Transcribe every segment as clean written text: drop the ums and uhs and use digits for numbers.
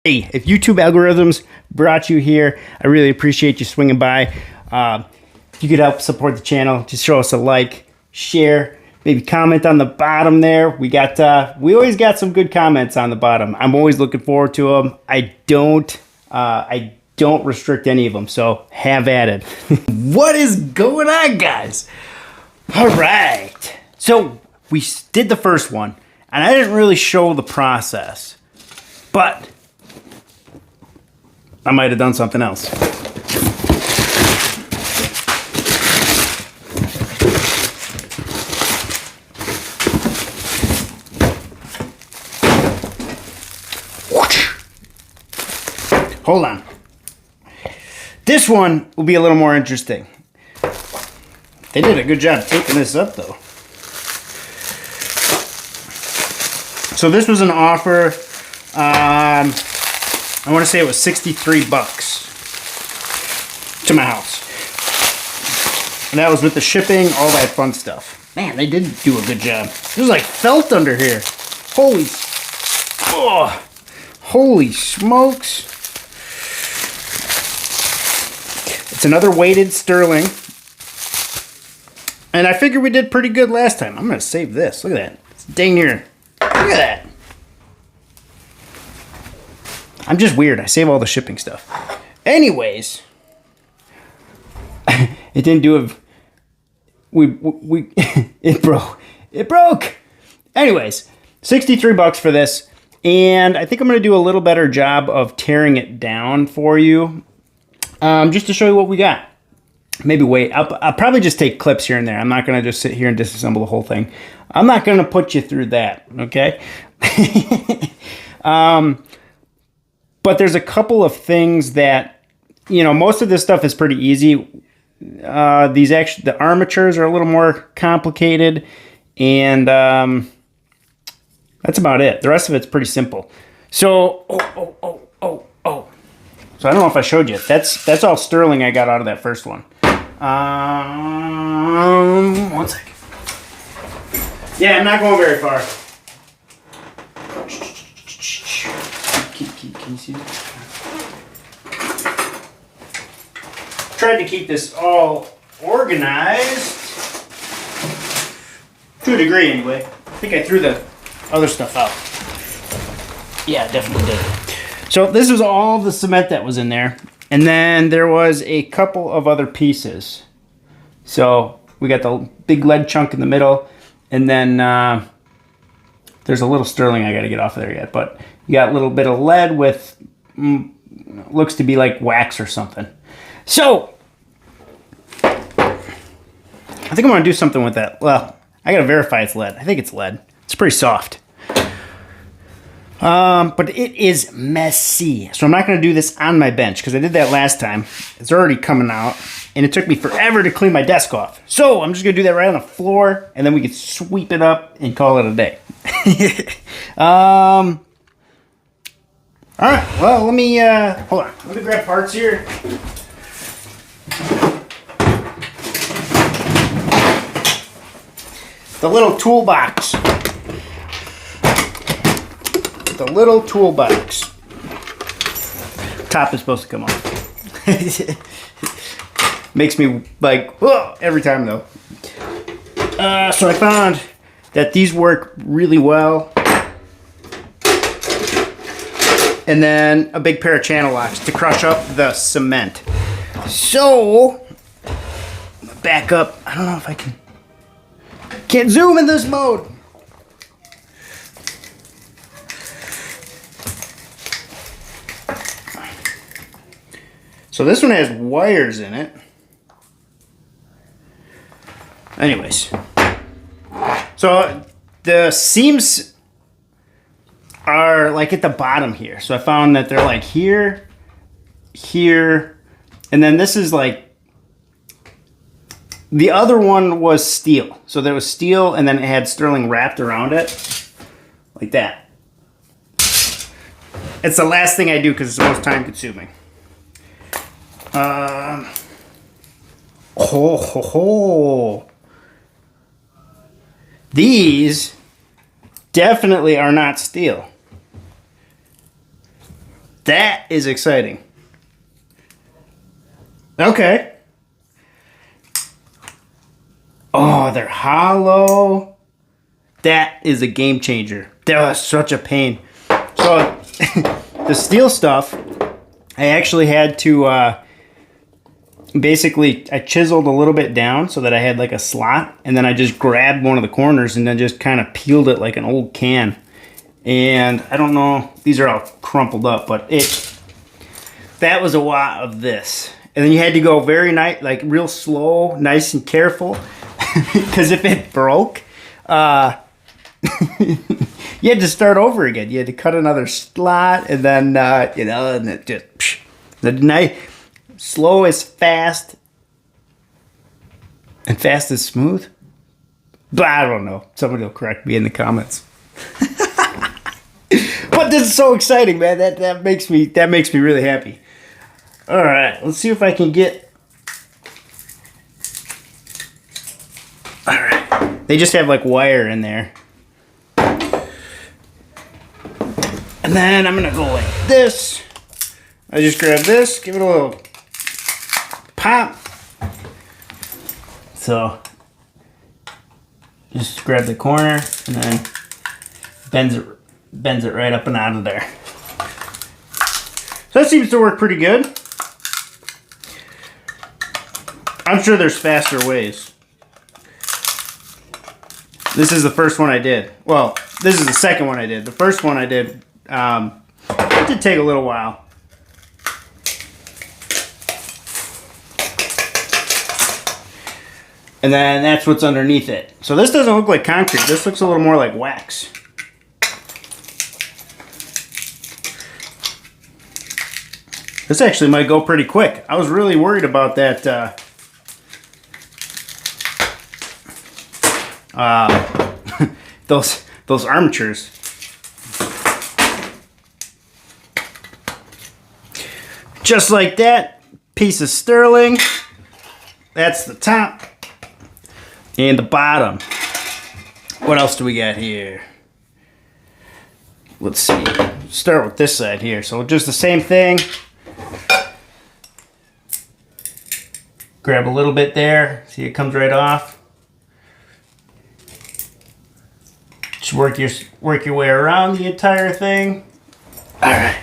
Hey, if YouTube algorithms brought you here, I really appreciate you swinging by. If you could help support the channel, just show us a like, share, maybe comment on the bottom there. We always got some good comments on the bottom. I'm always looking forward to them. I don't restrict any of them, so have at it. What is going on, guys? All right. So we did the first one, and I didn't really show the process, but I might have done something else. Hold on. This one will be a little more interesting. They did a good job taping this up, though. So this was an offer. I want to say it was 63 bucks to my house. And that was with the shipping, all that fun stuff. Man, they did do a good job. There's like felt under here. Holy smokes. It's another weighted sterling. And I figured we did pretty good last time. I'm going to save this. Look at that. It's dang near. Look at that. I'm just weird. I save all the shipping stuff. Anyways, it didn't do it. It broke. It broke. Anyways, 63 bucks for this, and I think I'm going to do a little better job of tearing it down for you, just to show you what we got. Maybe wait. I'll probably just take clips here and there. I'm not going to just sit here and disassemble the whole thing. I'm not going to put you through that. Okay. But there's a couple of things that, most of this stuff is pretty easy. The armatures are a little more complicated, and that's about it. The rest of it's pretty simple. So, So I don't know if I showed you. That's all sterling I got out of that first one. 1 second. Yeah, I'm not going very far. Can you see that? Tried to keep this all organized. To a degree, anyway. I think I threw the other stuff out. Yeah, definitely did. So this was all the cement that was in there. And then there was a couple of other pieces. So we got the big lead chunk in the middle. And then there's a little sterling I got to get off of there yet. But you got a little bit of lead with, looks to be like wax or something. So, I think I'm going to do something with that. Well, I got to verify it's lead. I think it's lead. It's pretty soft. But it is messy. So I'm not going to do this on my bench because I did that last time. It's already coming out. And it took me forever to clean my desk off. So I'm just going to do that right on the floor. And then we can sweep it up and call it a day. All right, well, let me, hold on. Let me grab parts here. The little toolbox. The little toolbox. Top is supposed to come off. Makes me like, whoa, every time though. So I found that these work really well. And then a big pair of channel locks to crush up the cement. So, back up. I don't know if I can't zoom in this mode. So this one has wires in it. Anyways. So the seams are like at the bottom here. So I found that they're like here, and then this is like, the other one was steel. So there was steel and then it had sterling wrapped around it. Like that. It's the last thing I do because it's the most time consuming. These definitely are not steel. That is exciting. Okay. Oh, they're hollow. That is a game changer. That was such a pain. So the steel stuff, I actually had to basically I chiseled a little bit down so that I had like a slot, and then I just grabbed one of the corners and then just kind of peeled it like an old can. And I don't know, these are all crumpled up, but that was a lot of this. And then you had to go very nice, like real slow, nice and careful, because if it broke, you had to start over again. You had to cut another slot, and then and it just the nice, slow is fast, and fast is smooth. But I don't know. Somebody will correct me in the comments. But this is so exciting, man. That makes me really happy. All right, let's see if I can get. All right, they just have like wire in there. And then I'm gonna go like this. I just grab this, give it a little pop. So just grab the corner and then bends it right up and out of there. So that seems to work pretty good. I'm sure there's faster ways. This is the first one I did. Well, this is the second one I did. The first one I did, it did take a little while. And then that's what's underneath it. So this doesn't look like concrete. This looks a little more like wax. This actually might go pretty quick. I was really worried about that those armatures. Just like that, piece of sterling. That's the top and the bottom. What else do we got here? Let's see. Start with this side here. So just the same thing. Grab a little bit there. See, it comes right off. Just work your way around the entire thing. All right.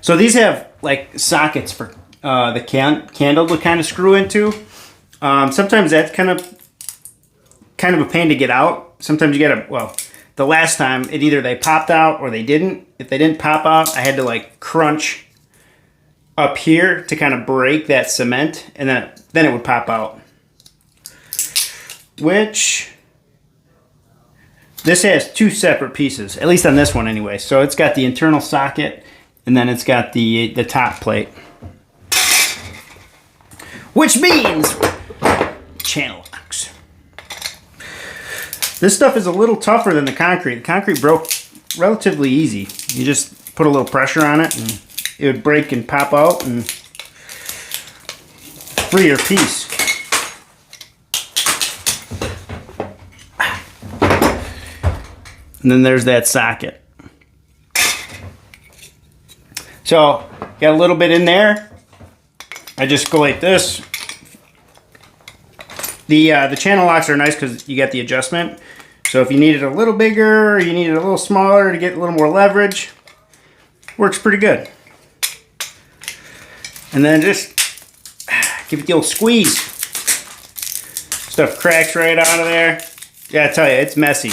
So these have like sockets for the candle to kind of screw into. Sometimes that's kind of a pain to get out. Sometimes you gotta, well, the last time it either they popped out or they didn't. If they didn't pop out, I had to like crunch up here to kind of break that cement, and then it would pop out. Which this has two separate pieces, at least on this one anyway. So it's got the internal socket, and then it's got the top plate. Which means channel locks. This stuff is a little tougher than the concrete. The concrete broke relatively easy. You just put a little pressure on it and it would break and pop out and free your piece. And then there's that socket. So, got a little bit in there. I just go like this. The channel locks are nice because you get the adjustment. So if you need it a little bigger, or you need it a little smaller to get a little more leverage, works pretty good. And then just give it the old squeeze. Stuff cracks right out of there. Yeah, I tell you, it's messy.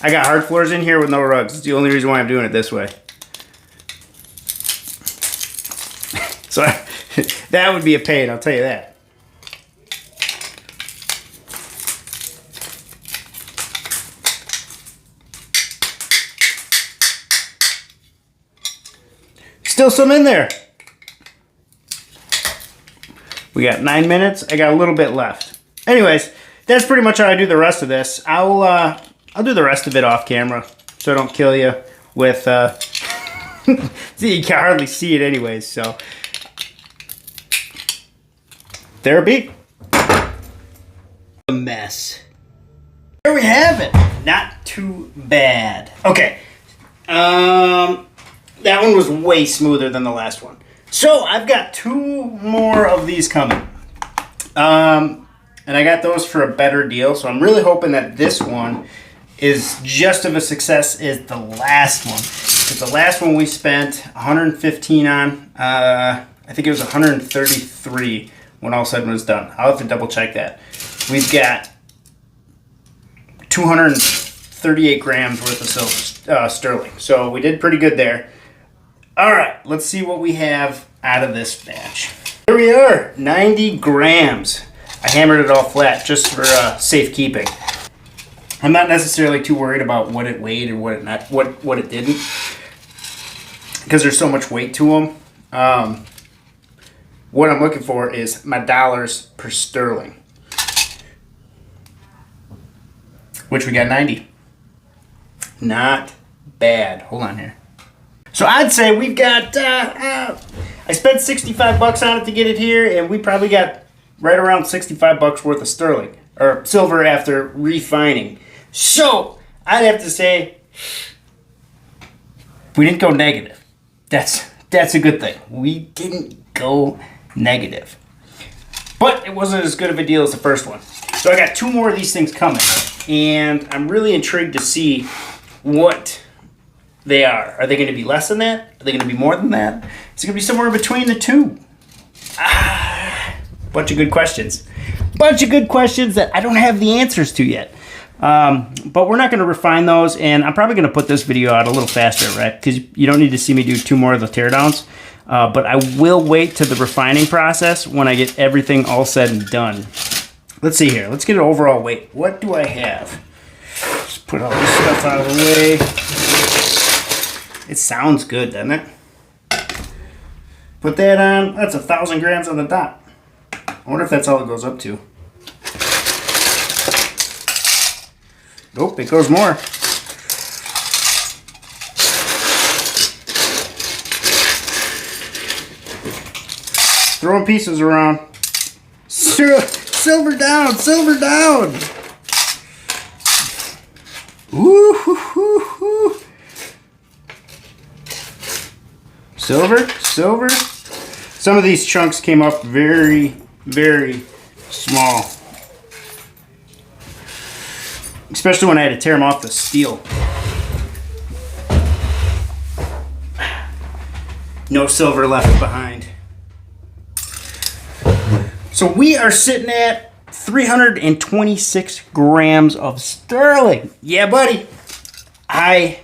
I got hard floors in here with no rugs. It's the only reason why I'm doing it this way. So that would be a pain, I'll tell you that. Still some in there. We got 9 minutes. I got a little bit left. Anyways, that's pretty much how I do the rest of this. I'll do the rest of it off camera, so I don't kill you with. See, you can hardly see it anyways. So there be a mess. There we have it. Not too bad. Okay. That one was way smoother than the last one. So I've got 2 more of these coming. And I got those for a better deal. So I'm really hoping that this one is just of a success as the last one. Because the last one we spent 115 on. I think it was 133 when all said and was done. I'll have to double check that. We've got 238 grams worth of silver, sterling. So we did pretty good there. All right, let's see what we have out of this batch. Here we are, 90 grams. I hammered it all flat just for safekeeping. I'm not necessarily too worried about what it weighed or what it didn't, because there's so much weight to them. What I'm looking for is my dollars per sterling, which we got 90. Not bad. Hold on here. So I'd say we've got, I spent 65 bucks on it to get it here, and we probably got right around 65 bucks worth of sterling, or silver after refining. So I'd have to say we didn't go negative. That's a good thing. We didn't go negative. But it wasn't as good of a deal as the first one. So I got 2 more of these things coming, and I'm really intrigued to see what they are. Are they going to be less than that? Are they going to be more than that? It's going to be somewhere in between the 2. Bunch of good questions. Bunch of good questions that I don't have the answers to yet. But we're not going to refine those, and I'm probably going to put this video out a little faster, right? Because you don't need to see me do 2 more of the teardowns. But I will wait to the refining process when I get everything all said and done. Let's see here. Let's get an overall weight. What do I have? Let's put all this stuff out of the way. It sounds good, doesn't it? Put that on. That's 1,000 grams on the dot. I wonder if that's all it goes up to. Nope, it goes more. Throwing pieces around. Silver down, silver down. Ooh, hoo, hoo, hoo. Silver, silver. Some of these chunks came up very, very small. Especially when I had to tear them off the steel. No silver left behind. So we are sitting at 326 grams of sterling. Yeah, buddy. I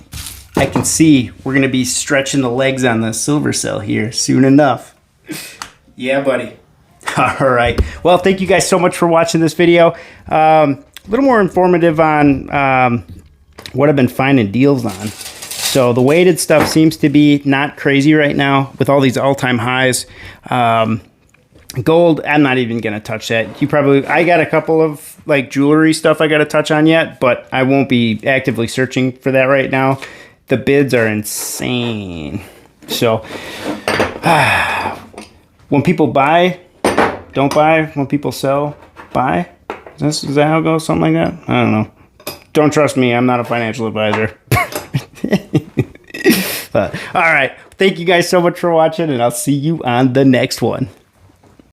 can see we're going to be stretching the legs on the silver cell here soon enough. Yeah, buddy. All right. Well, thank you guys so much for watching this video. A little more informative on what I've been finding deals on. So the weighted stuff seems to be not crazy right now with all these all-time highs. Gold, I'm not even going to touch that. I got a couple of like jewelry stuff I got to touch on yet, but I won't be actively searching for that right now. The bids are insane. So when people buy, don't buy. When people sell, buy. Is that how it goes? Something like that? I don't know. Don't trust me. I'm not a financial advisor. All right. Thank you guys so much for watching, and I'll see you on the next one.